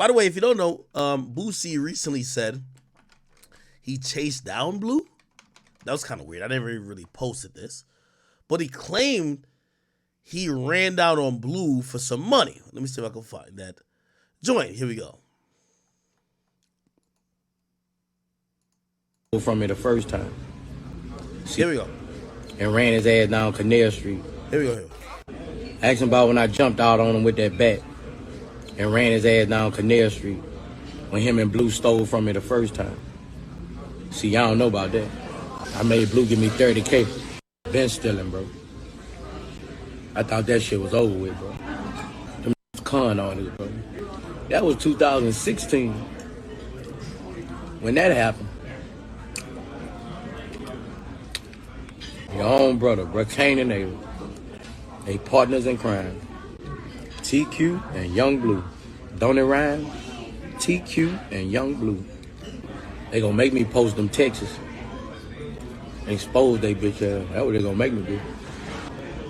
By the way, if you don't know, Boosie recently said he chased down Blue. That was kind of weird. I never really posted this. But he claimed he ran down on Blue for some money. Let me see if I can find that joint. Here we go. From me the first time. Here we go. And ran his ass down Canal Street. Here we go. Asked him about when I jumped out on him with that bat and ran his ass down Canal Street when him and Blue stole from me the first time. See, y'all don't know about that. I made Blue give me 30K. Been stealing, bro. I thought that shit was over with, bro. Them con artists, bro. That was 2016 when that happened. Your own brother, bro, Kane and Abel. They partners in crime. TQ and Yung Bleu. Don't it rhyme? TQ and Yung Bleu. They gonna make me post them texts. Expose they bitch ass. That's what they gonna make me do.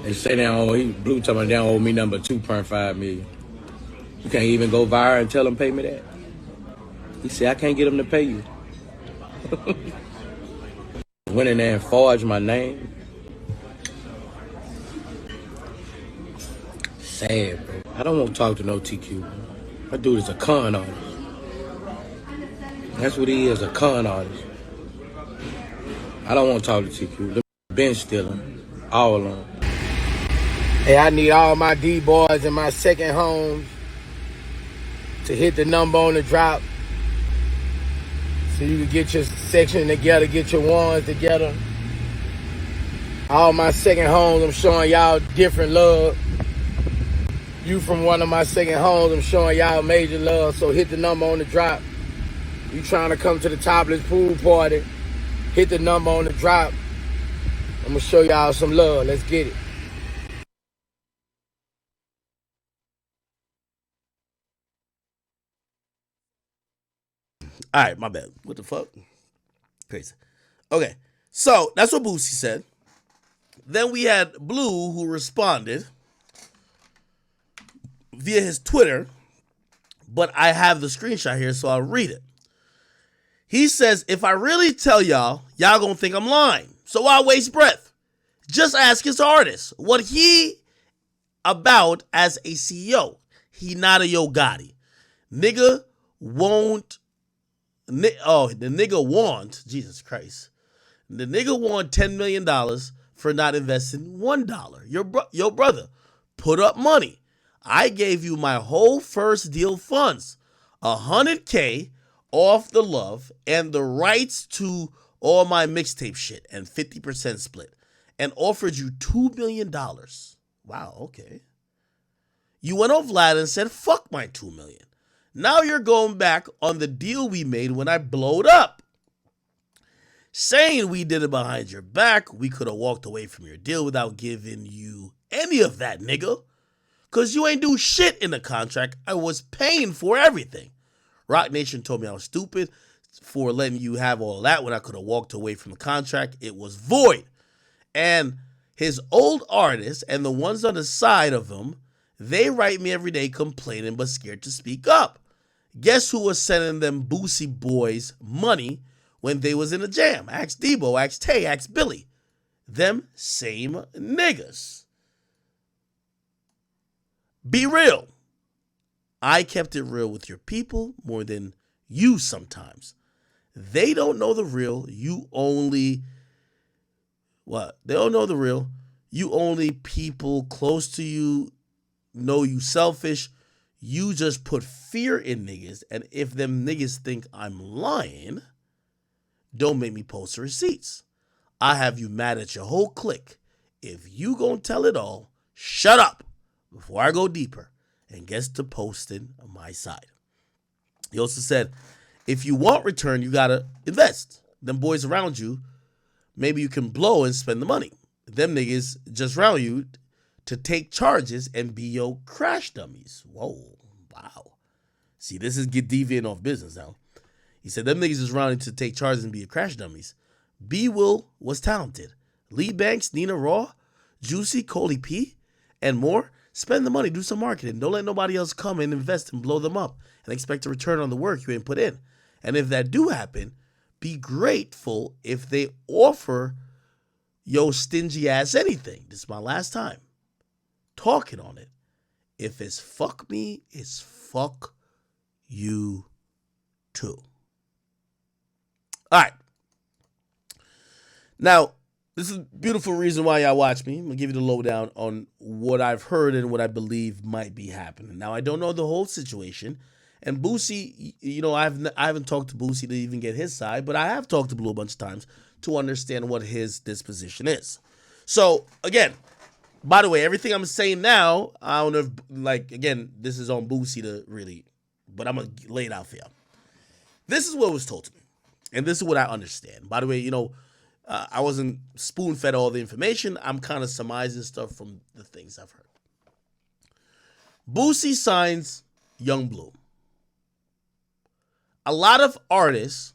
They say they don't, Blue talking about they don't owe me number 2.5 million. You can't even go viral and tell them pay me that. He said, I can't get them to pay you. Went in there and forged my name. Sad, bro. I don't want to talk to no TQ. That dude is a con artist. That's what he is, a con artist. I don't want to talk to TQ. Them been stealing all along. Hey, I need all my D-boys in my second homes to hit the number on the drop so you can get your section together, get your ones together. All my second homes, I'm showing y'all different love. You from one of my second homes, I'm showing y'all major love, so hit the number on the drop. You trying to come to the topless pool party, hit the number on the drop. I'm gonna show y'all some love. Let's get it. All right, my bad. What the fuck? Crazy. Okay, so that's what Boosie said. Then we had Blue, who responded via his Twitter, but I have the screenshot here, so I'll read it. He says, if I really tell y'all, y'all gonna think I'm lying. So why waste breath? Just ask his artist what he about as a CEO. He not a Yo Gotti. Nigga won't. The nigga want, Jesus Christ. The nigga want $10 million for not investing $1. Yo, brother, put up money. I gave you my whole first deal funds, $100K off the love and the rights to all my mixtape shit and 50% split, and offered you $2 million. Wow, okay. You went off Vlad and said, fuck my $2 million. Now you're going back on the deal we made when I blowed up. Saying we did it behind your back, we could have walked away from your deal without giving you any of that, nigga. Because you ain't do shit in the contract. I was paying for everything. Rock Nation told me I was stupid for letting you have all that when I could have walked away from the contract. It was void. And his old artists and the ones on the side of him, they write me every day complaining but scared to speak up. Guess who was sending them Boosie boys money when they was in a jam? Ask Debo, ask Tay, ask Billy. Them same niggas. Be real. I kept it real with your people more than you sometimes. They don't know the real. You only... What? They don't know the real. You only people close to you know you selfish. You just put fear in niggas, and if them niggas think I'm lying, don't make me post the receipts. I have you mad at your whole clique. If you gonna tell it all, shut up before I go deeper and gets to posting on my side. He also said, if you want return, you gotta invest. Them boys around you, maybe you can blow and spend the money. Them niggas just around you to take charges and be your crash dummies. Whoa, wow. See, this is get deviant off business now. He said, them niggas is running to take charges and be your crash dummies. B. Will was talented. Lee Banks, Nina Raw, Juicy, Coley P, and more Spend the money, do some marketing. Don't let nobody else come and invest and blow them up and expect a return on the work you ain't put in. And if that do happen, be grateful if they offer your stingy ass anything. This is my last time talking on it. If it's fuck me, it's fuck you too. All right. Now, this is a beautiful reason why y'all watch me. I'm going to give you the lowdown on what I've heard and what I believe might be happening. Now, I don't know the whole situation. And Boosie, you know, I haven't talked to Boosie to even get his side, but I have talked to Bleu a bunch of times to understand what his disposition is. So, again, by the way, everything I'm saying now, I don't know if, like, again, this is on Boosie to really, but I'm going to lay it out for y'all. This is what was told to me, and this is what I understand. By the way, you know, I wasn't spoon-fed all the information. I'm kind of surmising stuff from the things I've heard. Boosie signs Yung Bleu. A lot of artists,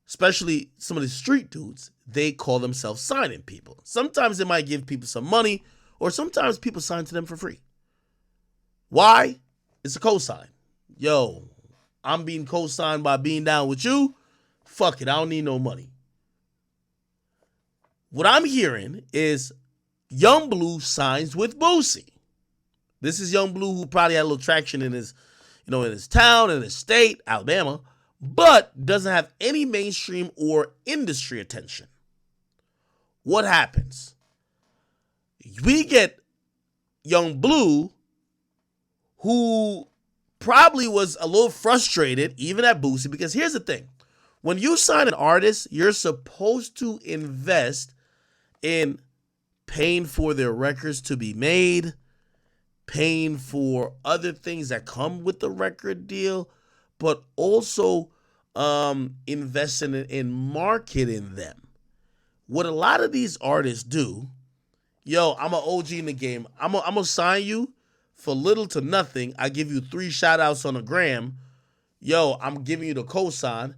especially some of the street dudes, they call themselves signing people. Sometimes they might give people some money, or sometimes people sign to them for free. Why? It's a cosign. Yo, I'm being co-signed by being down with you. Fuck it, I don't need no money. What I'm hearing is Yung Bleu signs with Boosie. This is Yung Bleu, who probably had a little traction in his, you know, in his town, in his state, Alabama, but doesn't have any mainstream or industry attention. What happens? We get Yung Bleu, who probably was a little frustrated, even at Boosie, because here's the thing. When you sign an artist, you're supposed to invest in paying for their records to be made, paying for other things that come with the record deal, but also investing in marketing them. What a lot of these artists do, yo, I'm an OG in the game. I'm gonna sign you for little to nothing. I give you 3 shout outs on a gram. Yo, I'm giving you the cosign.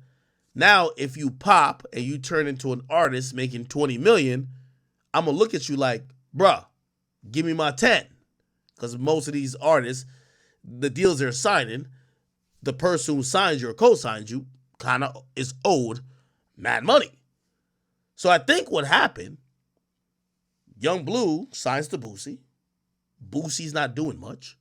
Now, if you pop and you turn into an artist making 20 million, I'm going to look at you like, bruh, give me my 10. Because most of these artists, the deals they're signing, the person who signs you or co-signs you kind of is owed mad money. So I think what happened, Yung Bleu signs to Boosie. Boosie's not doing much,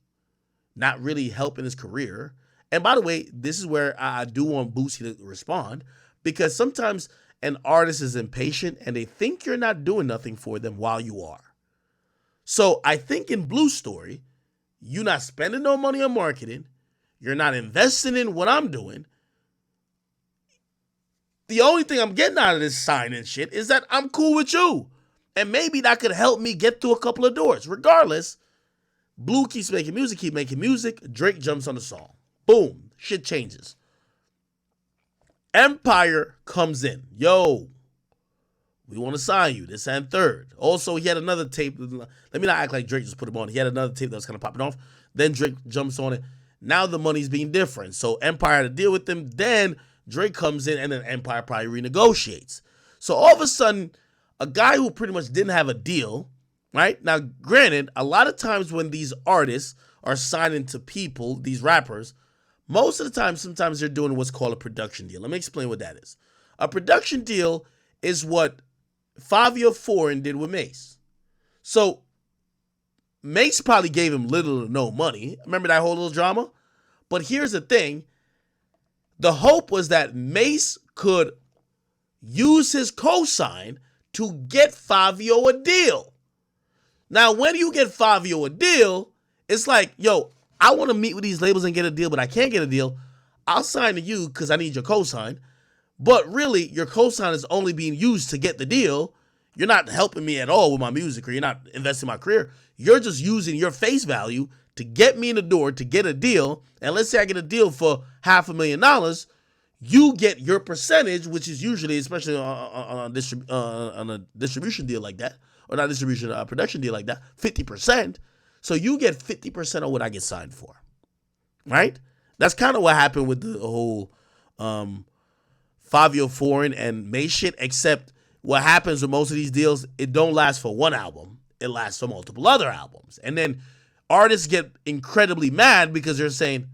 not really helping his career. And by the way, this is where I do want Boosie to respond, because sometimes an artist is impatient and they think you're not doing nothing for them while you are. So I think in Bleu's story, you're not spending no money on marketing. You're not investing in what I'm doing. The only thing I'm getting out of this signing shit is that I'm cool with you. And maybe that could help me get through a couple of doors. Regardless, Bleu keeps making music. Drake jumps on the song. Boom. Shit changes. Empire comes in. Yo, we want to sign you. This and third. Also, he had another tape. Let me not act like Drake just put him on. He had another tape that was kind of popping off. Then Drake jumps on it. Now the money's being different. So Empire had to deal with them. Then Drake comes in and then Empire probably renegotiates. So all of a sudden, a guy who pretty much didn't have a deal, right? Now, granted, a lot of times when these artists are signing to people, these rappers, most of the time, sometimes they're doing what's called a production deal. Let me explain what that is. A production deal is what Fivio Foreign did with Mace. So Mace probably gave him little or no money. Remember that whole little drama? But here's the thing. The hope was that Mace could use his cosign to get Fivio a deal. Now, when you get Fivio a deal, it's like, yo, I want to meet with these labels and get a deal, but I can't get a deal. I'll sign to you because I need your cosign. But really, your cosign is only being used to get the deal. You're not helping me at all with my music, or you're not investing in my career. You're just using your face value to get me in the door, to get a deal. And let's say I get a deal for $500,000. You get your percentage, which is usually, especially on a distribution deal like that, or not distribution, production deal like that, 50%. So you get 50% of what I get signed for, right? That's kind of what happened with the whole Fivio Foreign and May shit, except what happens with most of these deals, it don't last for one album. it lasts for multiple other albums. And then artists get incredibly mad because they're saying,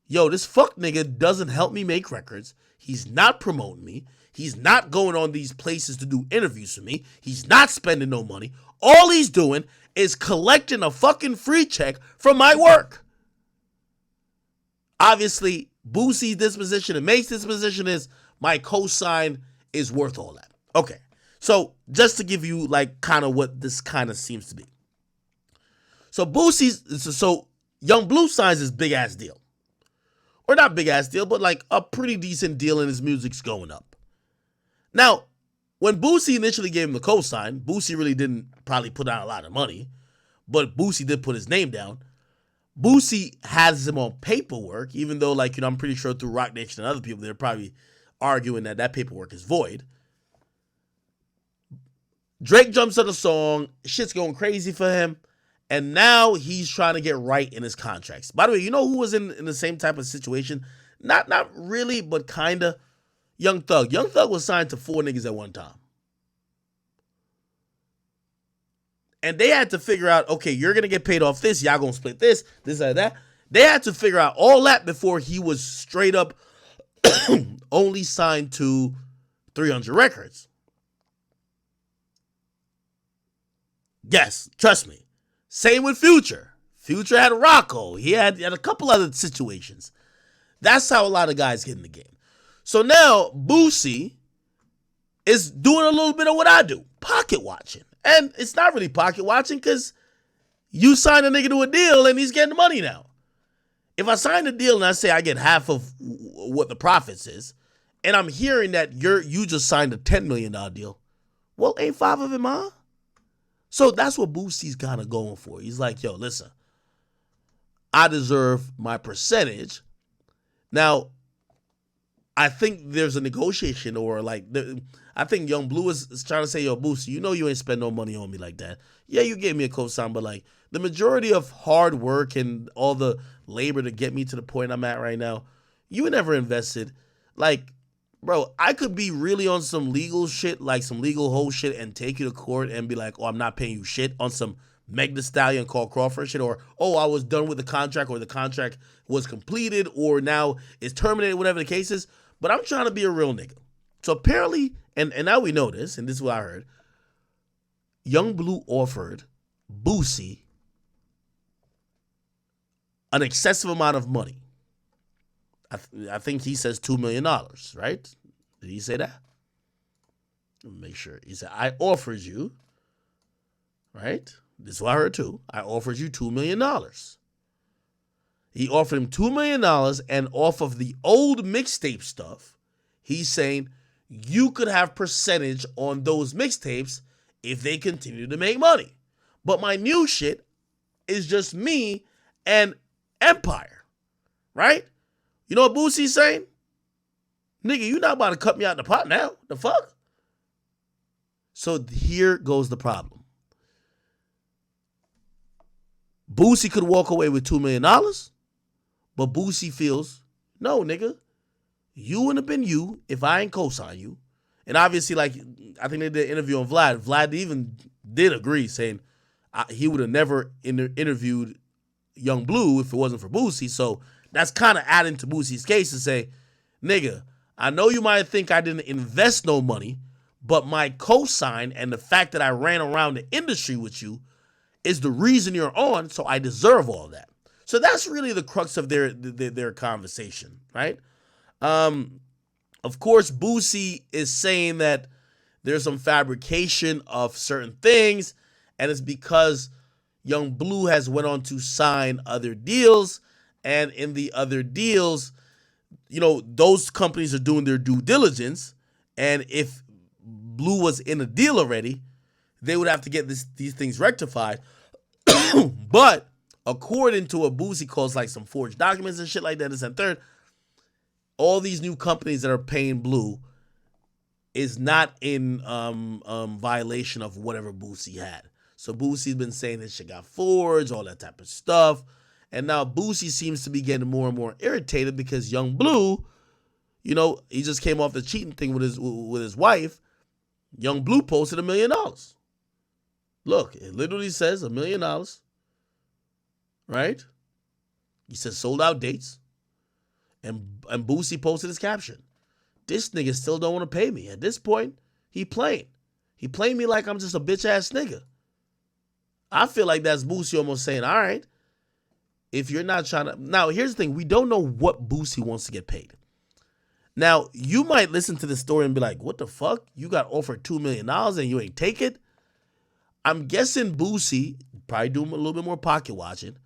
yo, this fuck nigga doesn't help me make records. He's not promoting me. He's not going on these places to do interviews for me. He's not spending no money. All he's doing is collecting a fucking free check from my work. Obviously, Boosie's disposition and Mace's disposition is my cosign is worth all that. Okay, so just to give you like kind of what this kind of seems to be. So so Yung Bleu signs this big ass deal. Or not big ass deal, but like a pretty decent deal, and his music's going up. Now, when Boosie initially gave him the cosign, Boosie really didn't probably put out a lot of money, but Boosie did put his name down. Boosie has him on paperwork, even though, like, I'm pretty sure through Rock Nation and other people, they're probably arguing that paperwork is void. Drake jumps on the song, shit's going crazy for him, and now he's trying to get right in his contracts. By the way, you know who was in the same type of situation? Not really, but kinda. Young Thug. Young Thug was signed to 4 niggas at one time. And they had to figure out, okay, you're going to get paid off this. Y'all going to split this like that. They had to figure out all that before he was straight up only signed to 300 Records. Yes, trust me. Same with Future. Future had Rocco. He had a couple other situations. That's how a lot of guys get in the game. So now Boosie is doing a little bit of what I do, pocket watching. And it's not really pocket watching because you sign a nigga to a deal and he's getting the money now. If I sign a deal and I say I get half of what the profits is, and I'm hearing that you just signed a $10 million deal, well, ain't 5 of it mine? So that's what Boosie's kind of going for. He's like, yo, listen, I deserve my percentage. Now, I think there's a negotiation or like, I think Yung Bleu is trying to say, yo, Boosie, you know you ain't spend no money on me like that. Yeah, you gave me a cosign, but like the majority of hard work and all the labor to get me to the point I'm at right now, you never invested. Like, bro, I could be really on some legal shit, like some legal whole shit, and take you to court and be like, oh, I'm not paying you shit on some Meg Thee Stallion, Call Crawford shit, or, oh, I was done with the contract, or the contract was completed, or now it's terminated, whatever the case is. But I'm trying to be a real nigga. So apparently, and now we know this, and this is what I heard, Yung Bleu offered Boosie an excessive amount of money. I think he says $2 million, right? Did he say that? Let me make sure. He said, I offered you, right? This is what I heard too. I offered you $2 million. He offered him $2 million, and off of the old mixtape stuff, he's saying you could have percentage on those mixtapes if they continue to make money. But my new shit is just me and Empire, right? You know what Boosie's saying? Nigga, you not about to cut me out the pot now. The fuck? So here goes the problem. Boosie could walk away with $2 million, but Boosie feels, no, nigga, you wouldn't have been you if I ain't co-sign you. And obviously, like, I think they did an interview on Vlad. Vlad even did agree, saying he would have never interviewed Yung Bleu if it wasn't for Boosie. So that's kind of adding to Boosie's case to say, nigga, I know you might think I didn't invest no money, but my cosign and the fact that I ran around the industry with you is the reason you're on, so I deserve all that. So that's really the crux of their conversation, right? Of course, Boosie is saying that there's some fabrication of certain things, and it's because Yung Bleu has went on to sign other deals, and in the other deals, you know, those companies are doing their due diligence, and if Bleu was in a deal already, they would have to get these things rectified. But according to what Boosie calls like some forged documents and shit like that, this and third, all these new companies that are paying Bleu is not in violation of whatever Boosie had. So Boosie's been saying this shit got forged, all that type of stuff. And now Boosie seems to be getting more and more irritated because Yung Bleu, you know, he just came off the cheating thing with his wife. Yung Bleu posted $1 million. Look, it literally says $1 million, right? He says sold out dates. And Boosie posted his caption. This nigga still don't want to pay me. At this point, he playing. He playing me like I'm just a bitch ass nigga. I feel like that's Boosie almost saying, all right, if you're not trying to... Now, here's the thing. We don't know what Boosie wants to get paid. Now, you might listen to this story and be like, what the fuck? You got offered $2 million and you ain't take it? I'm guessing Boosie, probably doing a little bit more pocket watching.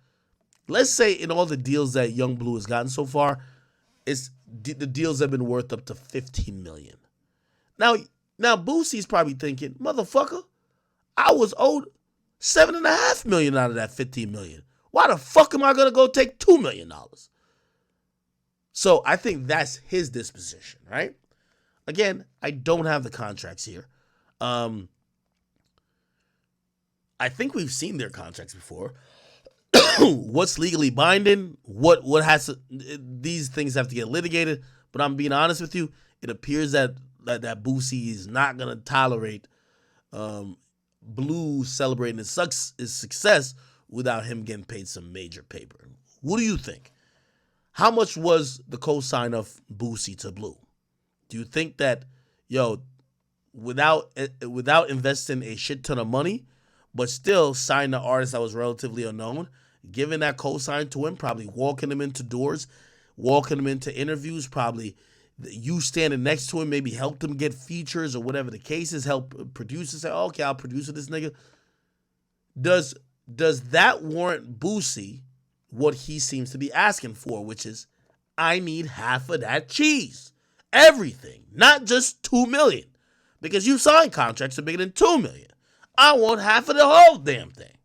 Let's say in all the deals that Yung Bleu has gotten so far, the deals have been worth up to $15 million. Now Boosie's probably thinking, motherfucker, I was owed $7.5 million out of that $15 million. Why the fuck am I gonna go take $2 million? So I think that's his disposition, right? Again, I don't have the contracts here. I think we've seen their contracts before. What's legally binding? What has to, these things have to get litigated. But I'm being honest with you, it appears that Boosie is not gonna tolerate Bleu celebrating his success without him getting paid some major paper. What do you think? How much was the co-sign of Boosie to Bleu? Do you think that, without investing a shit ton of money, but still signing an artist that was relatively unknown, giving that co-sign to him, probably walking him into doors, walking him into interviews, probably you standing next to him, maybe helped him get features or whatever the case is, help producers say, okay, I'll produce this nigga. Does that warrant Boosie what he seems to be asking for, which is, I need half of that cheese. Everything, not just $2 million. Because you signed contracts that are bigger than $2 million. I want half of the whole damn thing.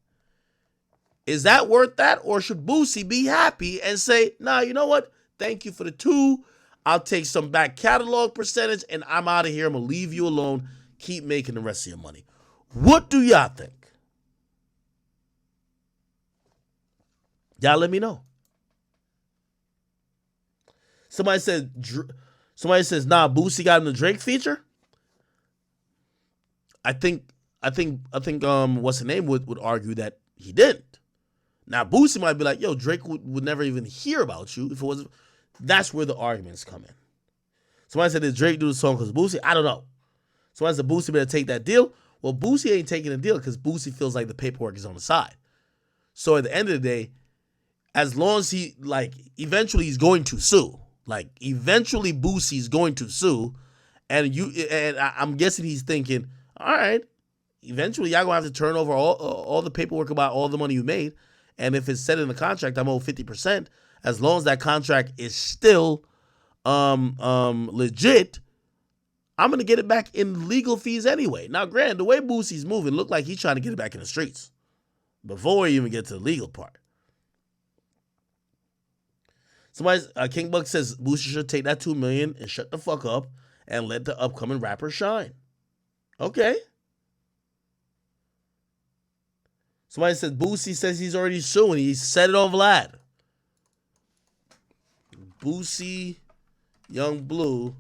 Is that worth that? Or should Boosie be happy and say, nah, you know what? Thank you for the 2. I'll take some back catalog percentage and I'm out of here. I'm going to leave you alone. Keep making the rest of your money. What do y'all think? Y'all let me know. Somebody says, nah, Boosie got in the Drake feature. I think, what's the name would argue that he didn't. Now, Boosie might be like, yo, Drake would never even hear about you if it wasn't. That's where the arguments come in. Somebody said, did Drake do the song because Boosie? I don't know. Somebody said, Boosie better take that deal. Well, Boosie ain't taking the deal because Boosie feels like the paperwork is on the side. So at the end of the day, as long as eventually he's going to sue. Eventually Boosie's going to sue. And I'm guessing he's thinking, all right, eventually y'all gonna have to turn over all the paperwork about all the money you made. And if it's set in the contract, I'm owed 50%. As long as that contract is still legit, I'm gonna get it back in legal fees anyway. Now, granted, the way Boosie's moving looked like he's trying to get it back in the streets before we even get to the legal part. King Buck says Boosie should take that $2 million and shut the fuck up and let the upcoming rapper shine. Okay. Somebody said Boosie says he's already suing. He said it on Vlad. Boosie, Yung Bleu.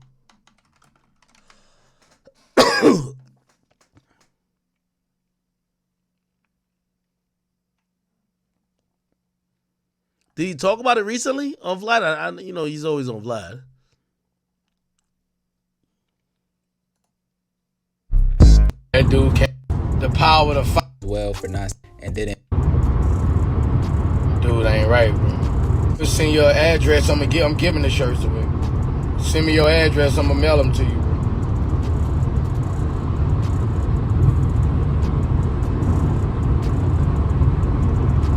Did he talk about it recently on Vlad? I he's always on Vlad. That dude came, the power to fight well for not and didn't. Dude ain't right, bro. Just send your address. I'm giving the shirts away. Send me your address. I'm gonna mail them to you.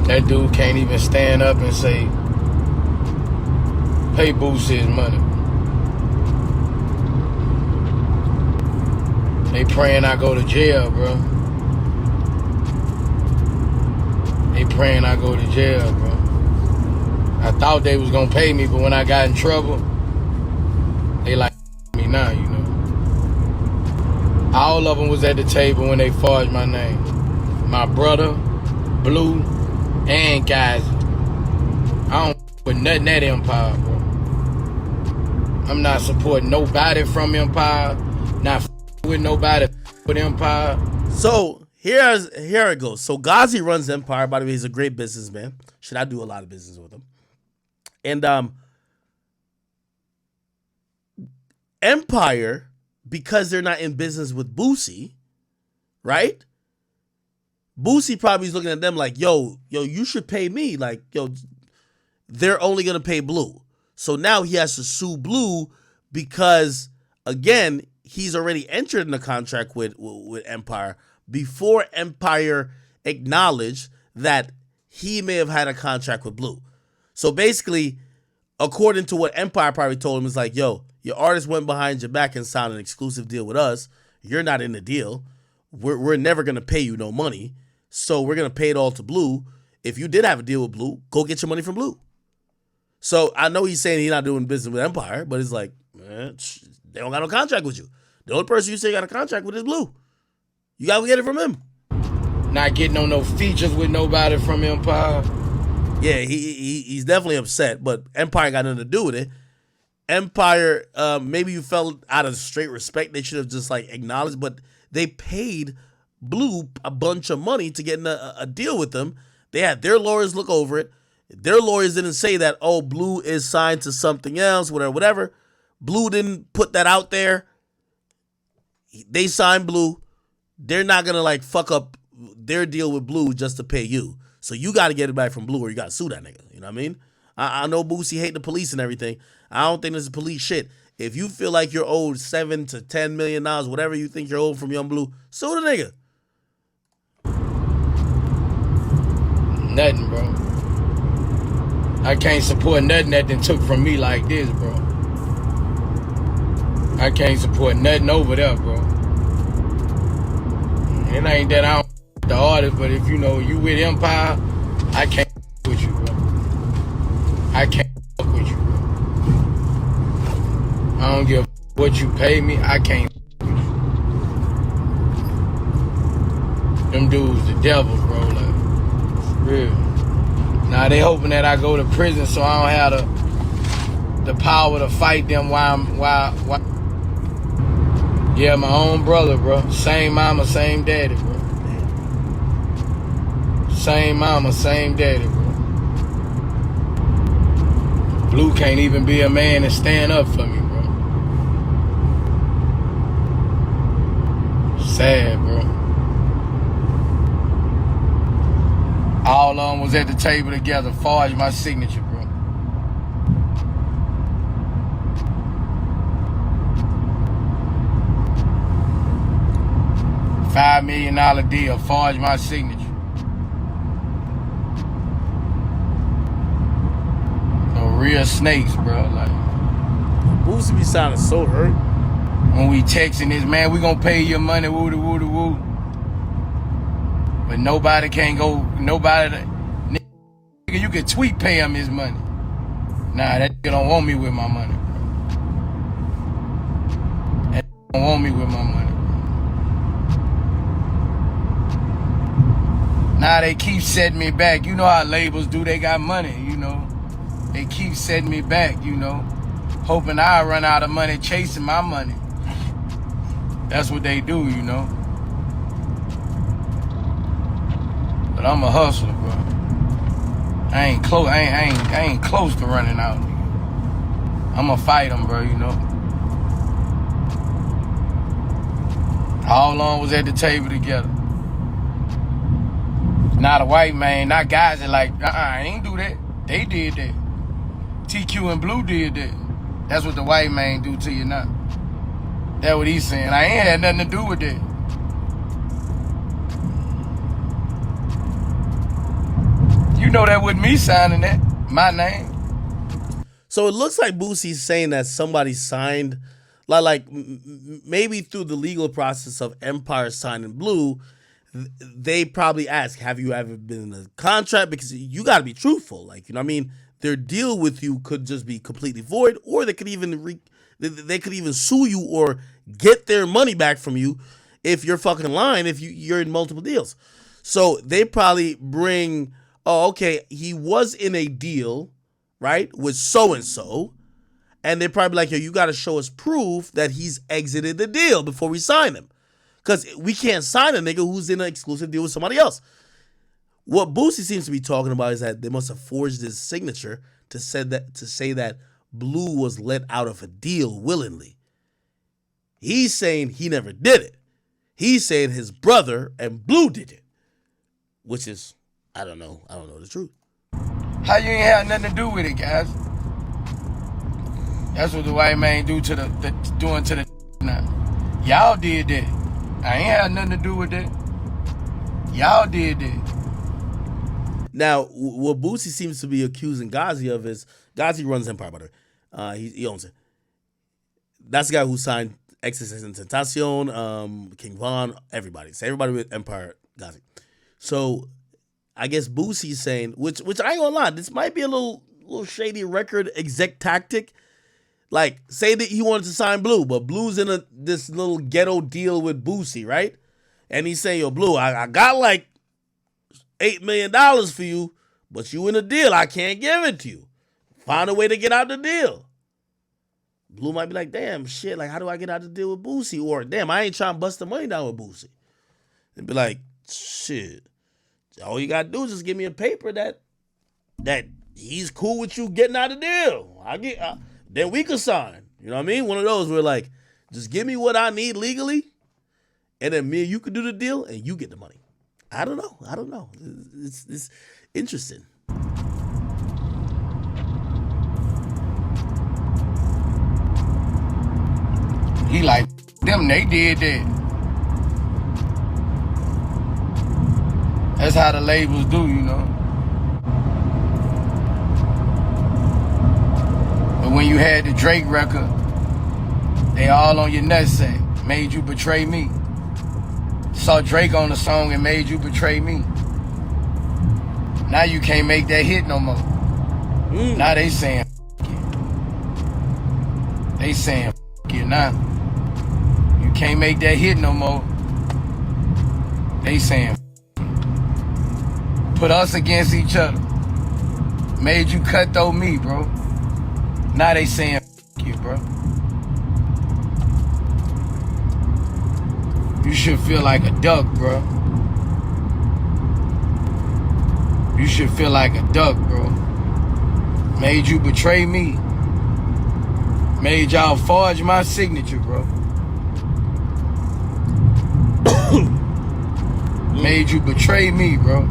That dude can't even stand up and say, pay Boosie his money. They praying I go to jail, bro. They praying I go to jail, bro. I thought they was gonna pay me, but when I got in trouble, they like me now, you know. All of them was at the table when they forged my name. My brother, Blue, and guys. I don't with nothing at Empire, bro. I'm not supporting nobody from Empire. Not with nobody with Empire. So here it goes. So Ghazi runs Empire. By the way, he's a great businessman. Should I do a lot of business with him? And Empire, because they're not in business with Boosie, right? Boosie probably is looking at them like, yo, you should pay me. Like, yo, they're only going to pay Blue. So now he has to sue Blue because, again, he's already entered in a contract with Empire before Empire acknowledged that he may have had a contract with Blue. So basically, according to what Empire probably told him, it's like, yo, your artist went behind your back and signed an exclusive deal with us. You're not in the deal. We're never going to pay you no money. So we're going to pay it all to Blue. If you did have a deal with Blue, go get your money from Blue. So I know he's saying he's not doing business with Empire, but it's like, man, they don't got no contract with you. The only person you say you got a contract with is Blue. You got to get it from him. Not getting on no features with nobody from Empire. Yeah, he's definitely upset, but Empire got nothing to do with it. Empire, maybe you felt out of straight respect, they should have just like acknowledged, but they paid Blue a bunch of money to get in a deal with them. They had their lawyers look over it. Their lawyers didn't say that, oh, Blue is signed to something else, whatever. Blue didn't put that out there. They signed Blue. They're not going to like fuck up their deal with Blue just to pay you. So you got to get it back from Blue or you got to sue that nigga. You know what I mean? I know Boosie hate the police and everything. I don't think this is police shit. If you feel like you're owed $7 to $10 million, whatever you think you're owed from Yung Bleu, sue the nigga. Nothing, bro. I can't support nothing that done took from me like this, bro. I can't support nothing over there, bro. It ain't that I don't the artist, but if you know you with Empire, I can't with you, bro. I can't with you, bro. I don't give what you pay me. I can't with you. Them dudes the devil, bro. Like, for real. Now they hoping that I go to prison so I don't have the power to fight them while yeah, my own brother, bro. Same mama, same daddy, bro. Same mama, same daddy, bro. Blue can't even be a man and stand up for me, bro. Sad, bro. All of them was at the table together, forged my signature, bro. $5 million deal, forged my signature. No real snakes, bro. Like, Boosie be sounding so hurt. When we texting this, man, we gonna pay your money, woo-de-woo-de-woo. But nobody can't go, nigga, you can tweet pay him his money. Nah, that nigga don't want me with my money, bro. That nigga don't want me with my money, bro. Nah, they keep setting me back. You know how labels do, they got money, you know. They keep setting me back, you know. Hoping I run out of money chasing my money. That's what they do, you know. But I'm a hustler, bro. I ain't close. I ain't close to running out. I'ma fight them, bro. You know. All along was at the table together. Not a white man, not guys that like, I ain't do that. They did that. TQ and Blue did that. That's what the white man do to you now. That's what he's saying. I ain't had nothing to do with that. You know that with me signing that, my name. So it looks like Boosie's saying that somebody signed, maybe through the legal process of Empire signing Blue, they probably ask, have you ever been in a contract? Because you got to be truthful. Like, you know what I mean? Their deal with you could just be completely void, or they could even they could even sue you or get their money back from you if you're fucking lying, if you're in multiple deals. So they probably bring, oh, okay, he was in a deal, right, with so-and-so, and they're probably like, yo, you got to show us proof that he's exited the deal before we sign him. Because we can't sign a nigga who's in an exclusive deal with somebody else. What Boosie seems to be talking about is that they must have forged his signature to say that Bleu was let out of a deal willingly. He's saying he never did it. He's saying his brother and Bleu did it, which is, I don't know the truth. How you ain't had nothing to do with it, guys? That's what the white man doing to the now. Y'all did that. I ain't had nothing to do with that. Y'all did that. Now, what Boosie seems to be accusing Ghazi of is, Ghazi runs Empire, by the way. He owns it. That's the guy who signed XXX Tentacion, King Von, everybody. So everybody with Empire, Ghazi. So I guess Boosie's saying, which I ain't gonna lie, this might be a little shady record exec tactic. Like, say that he wanted to sign Bleu, but Blue's in this little ghetto deal with Boosie, right? And he's saying, yo, Bleu, I got like $8 million for you, but you in a deal. I can't give it to you. Find a way to get out the deal. Bleu might be like, damn, shit, like, how do I get out the deal with Boosie? Or, damn, I ain't trying to bust the money down with Boosie. And be like, shit, all you got to do is just give me a paper that he's cool with you getting out the deal. Then we could sign. You know what I mean? One of those where, like, just give me what I need legally, and then me and you could do the deal, and you get the money. I don't know. It's interesting. He like, them, they did that. That's how the labels do, you know. But when you had the Drake record, they all on your nutsack. Made you betray me. Saw Drake on the song and made you betray me. Now you can't make that hit no more. Now they saying you. They saying you now. You can't make that hit no more. They saying put us against each other. Made you cut though me, bro. Now they saying you, bro. You should feel like a duck, bro. You should feel like a duck, bro. Made you betray me. Made y'all forge my signature, bro. Made you betray me, bro.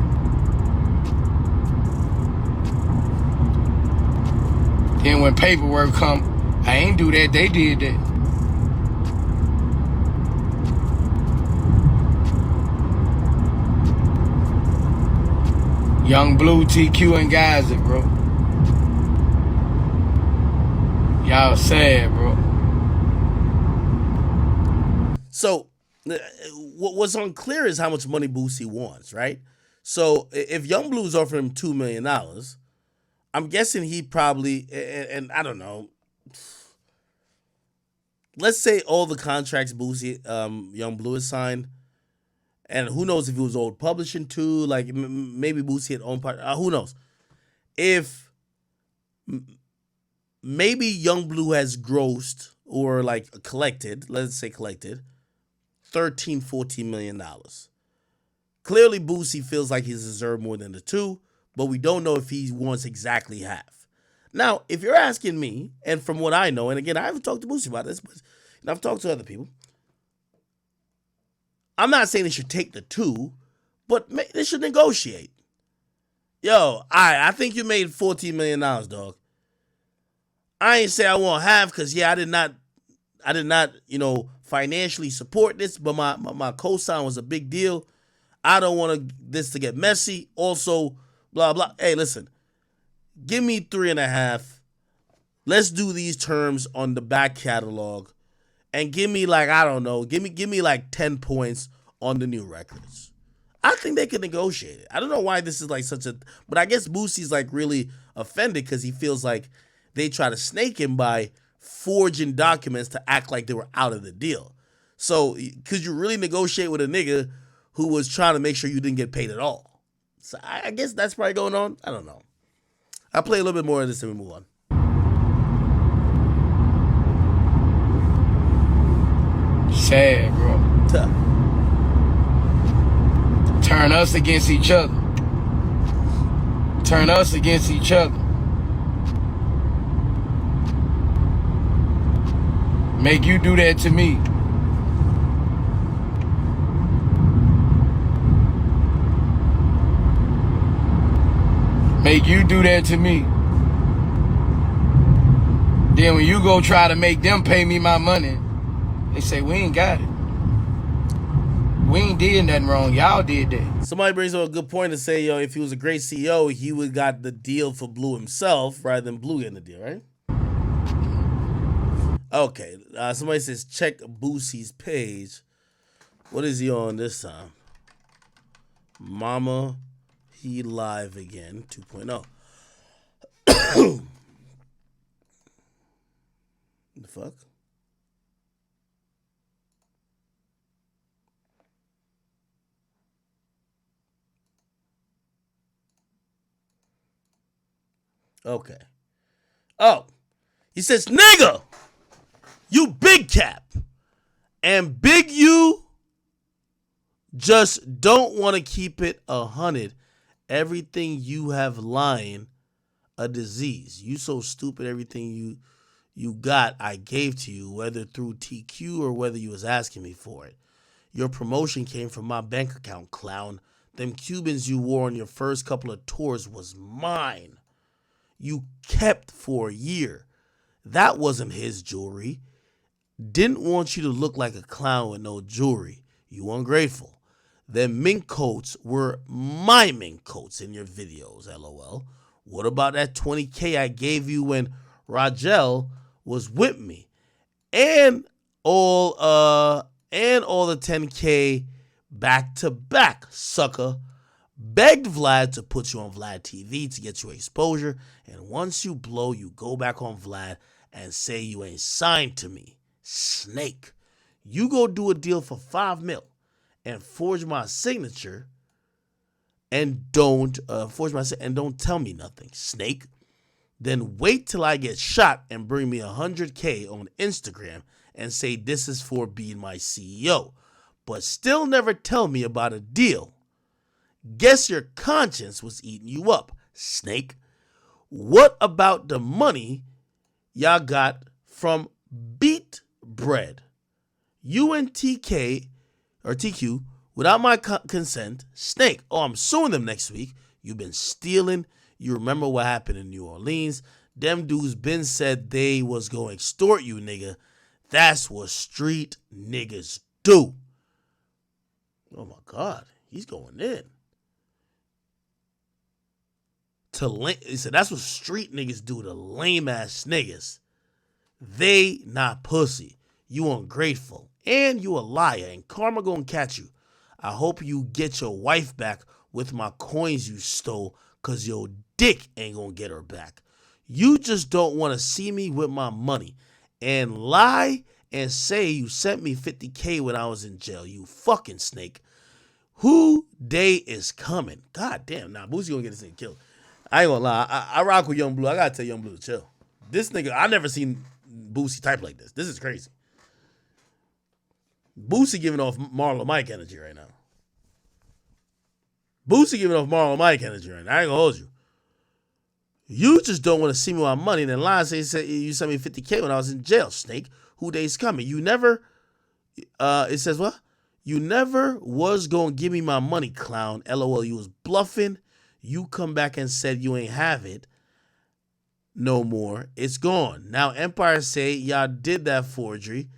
Then when paperwork come, I ain't do that, they did that. Yung Bleu, TQ, and Gaza, bro. Y'all sad, bro. So, what's unclear is how much money Boosie wants, right? So, if Yung Bleu's offering him $2 million, I'm guessing he probably, and I don't know, let's say all the contracts Boosie, Yung Bleu has signed, and who knows if it was old publishing too, like maybe Boosie had own part, who knows? If maybe Yung Bleu has grossed or like collected, let's say collected, $13, $14 million. Clearly Boosie feels like he's deserved more than the two, but we don't know if he wants exactly half. Now, if you're asking me, and from what I know, and again, I haven't talked to Boosie about this, but I've talked to other people, I'm not saying they should take the two, but they should negotiate. Yo, I think you made $14 million, dog. I ain't say I want half because, yeah, I did not, financially support this, but my cosign was a big deal. I don't want this to get messy. Also, blah, blah. Hey, listen, give me 3.5. Let's do these terms on the back catalog. And give me like, I don't know, give me like 10 points on the new records. I think they could negotiate it. I don't know why this is like but I guess Boosie's like really offended because he feels like they try to snake him by forging documents to act like they were out of the deal. So, could you really negotiate with a nigga who was trying to make sure you didn't get paid at all? So, I guess that's probably going on. I don't know. I'll play a little bit more of this and we move on. Sad, bro. Tough. Turn us against each other. Turn us against each other. Make you do that to me. Make you do that to me. Then when you go try to make them pay me my money, they say, we ain't got it. We ain't did nothing wrong. Y'all did that. Somebody brings up a good point to say, yo, if he was a great CEO, he would got the deal for Bleu himself rather than Bleu getting the deal, right? Okay. Somebody says, check Boosie's page. What is he on this time? Mama, he live again, 2.0. The fuck? Okay. Oh, he says, nigga, you big cap. And big you just don't want to keep it 100. Everything you have lying a disease. You so stupid, everything you got, I gave to you, whether through TQ or whether you was asking me for it. Your promotion came from my bank account, clown. Them Cubans you wore on your first couple of tours was mine. You kept for a year. That wasn't his jewelry. Didn't want you to look like a clown with no jewelry. You ungrateful. Them mink coats were my mink coats in your videos, lol. What about that 20K I gave you when Rajel was with me? And all the 10K back to back, sucker. Begged Vlad to put you on Vlad TV to get you exposure, and once you blow, you go back on Vlad and say you ain't signed to me. Snake. You go do a deal for $5 million and forge my signature and don't tell me nothing, snake. Then wait till I get shot and bring me 100K on Instagram and say this is for being my CEO, but still never tell me about a deal. Guess your conscience was eating you up, snake. What about the money y'all got from Beat Bread? You and TK or TQ without my consent, snake. Oh, I'm suing them next week. You've been stealing. You remember what happened in New Orleans? Them dudes been said they was going to extort you, nigga. That's what street niggas do. Oh my God, he's going in. He said that's what street niggas do to lame ass niggas. They not pussy. You ungrateful. And you a liar. And karma gonna catch you. I hope you get your wife back with my coins you stole, cause your dick ain't gonna get her back. You just don't want to see me with my money and lie and say you sent me 50K when I was in jail. You fucking snake. Who day is coming? God damn, nah, Boosie gonna get this thing killed. I ain't gonna lie. I rock with Yung Bleu. I gotta tell Yung Bleu to chill. This nigga, I never seen Boosie type like this. This is crazy. Boosie giving off Marlon Mike energy right now. Boosie giving off Marlon Mike energy right now. I ain't gonna hold you. You just don't want to see me with my money and then lie and say you sent me 50K when I was in jail, snake. Who day's coming? You never, it says what? You never was gonna give me my money, clown. LOL, you was bluffing. You come back and said you ain't have it no more. It's gone. Now Empire say y'all did that forgery.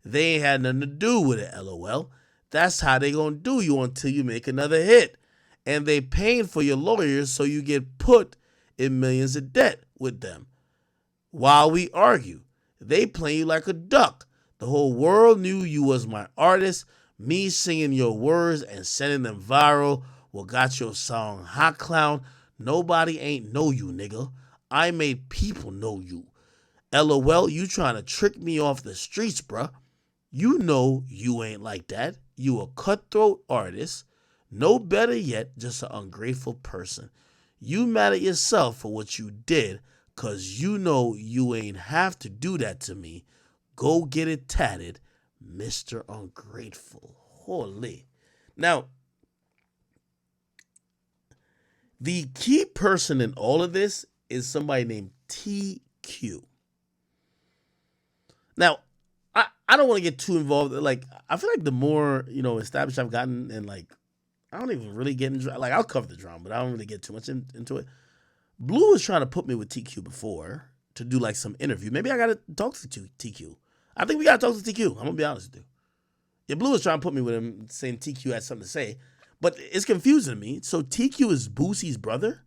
They ain't had nothing to do with it, LOL. That's how they gonna do you until you make another hit. And they paying for your lawyers so you get put in millions of debt with them. While we argue, they play you like a duck. The whole world knew you was my artist. Me singing your words and sending them viral. What got your song hot, clown? Nobody ain't know you, nigga. I made people know you. LOL, you trying to trick me off the streets, bruh. You know you ain't like that. You a cutthroat artist. No better yet, just an ungrateful person. You mad at yourself for what you did, cause you know you ain't have to do that to me. Go get it tatted, Mr. Ungrateful. Holy. Now, The key person in all of this is somebody named TQ. Now, I don't want to get too involved. Like, I feel like the more, established I've gotten, and like, I don't even really get into, like, I'll cover the drama, but I don't really get too much into it. Blue was trying to put me with TQ before to do like some interview. Maybe I got to talk to TQ. I think we got to talk to TQ. I'm going to be honest with you. Yeah, Blue was trying to put me with him, saying TQ had something to say, but it's confusing to me. So TQ is Boosie's brother,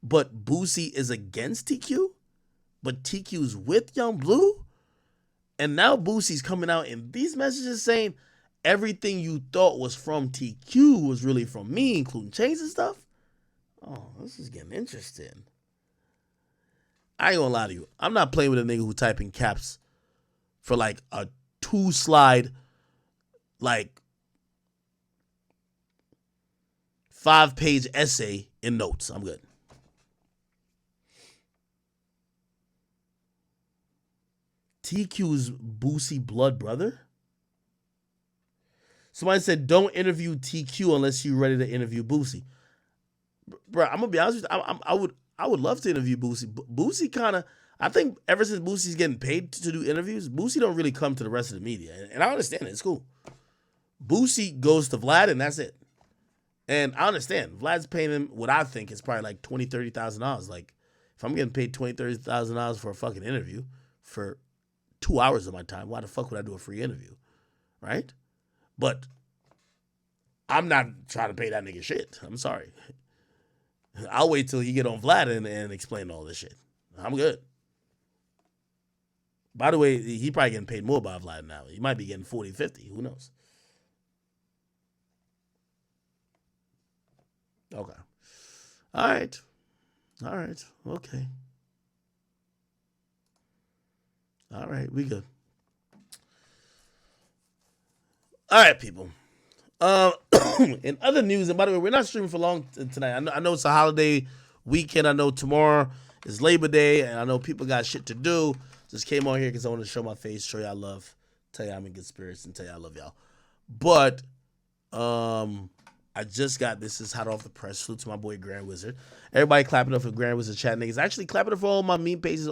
but Boosie is against TQ, but TQ's with Yung Bleu? And now Boosie's coming out in these messages saying everything you thought was from TQ was really from me, including chains and stuff. Oh, this is getting interesting. I ain't gonna lie to you. I'm not playing with a nigga who type in caps for like a 2-slide, like 5-page essay in notes. I'm good. TQ's Boosie blood brother? Somebody said, don't interview TQ unless you're ready to interview Boosie. Bro, I'm gonna be honest with you. I would love to interview Boosie. Boosie kind of, I think ever since Boosie's getting paid to do interviews, Boosie don't really come to the rest of the media. And I understand it. It's cool. Boosie goes to Vlad and that's it. And I understand. Vlad's paying him what I think is probably like $20,000, $30,000. Like, if I'm getting paid $20,000, $30,000 for a fucking interview for 2 hours of my time, why the fuck would I do a free interview? Right? But I'm not trying to pay that nigga shit. I'm sorry. I'll wait till he get on Vlad and explain all this shit. I'm good. By the way, he probably getting paid more by Vlad now. He might be getting 40, 50. Who knows? Okay. All right. Okay. All right. We good. All right, people. In other news, and by the way, we're not streaming for long tonight. I know it's a holiday weekend. I know tomorrow is Labor Day, and I know people got shit to do. Just came on here because I want to show my face, show y'all love, tell y'all I'm in good spirits, and tell y'all I love y'all. But I just got this is hot off the press. Salute to my boy Grand Wizard. Everybody clapping up for Grand Wizard chat niggas. Actually clapping up for all my meme pages.